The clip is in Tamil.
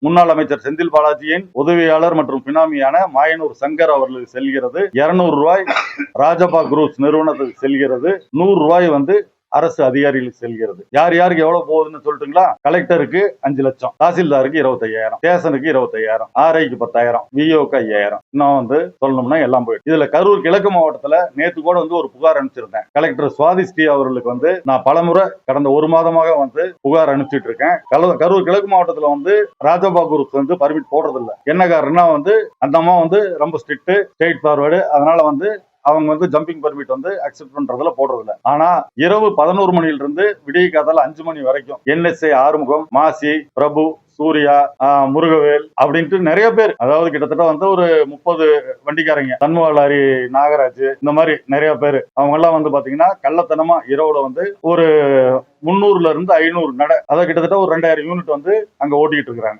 முன்னாள் அமைச்சர் செந்தில் பாலாஜியின் உதவியாளர் மற்றும் பினாமியான மாயனூர் சங்கர் அவர்களுக்கு செல்கிறது. 200 ரூபாய் ராஜபா குரூப்ஸ் நிறுவனத்துக்கு செல்கிறது. 100 ரூபாய் அரசு அதிகாரிகளுக்கு செல்கிறது. யார் யாருக்கு எவ்வளவு போகுதுன்னு சொல்லிட்டுங்களா? கலெக்டருக்கு 5 லட்சம், தாசில்தாருக்கு 25,000, ஸ்டேஷனுக்கு 25,000, ஆர்ஐக்கு 10,000, விஓக்கு 5,000. இன்னும் சொல்லணும்னா எல்லாம் போயிட்டு. இதுல கரூர் கிழக்கு மாவட்டத்துல நேற்று கூட ஒரு புகார் அனுப்பிச்சிருந்தேன். கலெக்டர் சுவாதி ஸ்ரீ அவர்களுக்கு நான் பலமுறை கடந்த ஒரு மாதமாக புகார் அனுப்பிச்சிட்டு இருக்கேன். கரூர் கிழக்கு மாவட்டத்துல ராஜபா குரூப் பர்மிட் போடுறது இல்ல. என்ன காரணம்னா அந்த அம்மா ரொம்ப ஸ்ட்ரிக்ட், ஸ்ட்ரெயிட் ஃபார்வர்டு. அதனால அவங்க ஜம்பிங் பர்மிட் அக்செப்ட் பண்றதுல போடுறது இல்ல. ஆனா இரவு 11 மணியிலிருந்து விடிய காத்தால 5 மணி வரைக்கும் என்எஸ்ஐ ஆறுமுகம், மாசி, பிரபு, சூர்யா, முருகவேல் அப்படின்ட்டு நிறைய பேர், அதாவது கிட்டத்தட்ட ஒரு 30 வண்டிக்காரங்க, தன்முகலாரி நாகராஜ், இந்த மாதிரி நிறைய பேர், அவங்க எல்லாம் பாத்தீங்கன்னா கள்ளத்தனமா இரவுல ஒரு 300ல இருந்து 500 நட, அதாவது கிட்டத்தட்ட ஒரு 2000 யூனிட் அங்க ஓட்டிட்டு இருக்காங்க.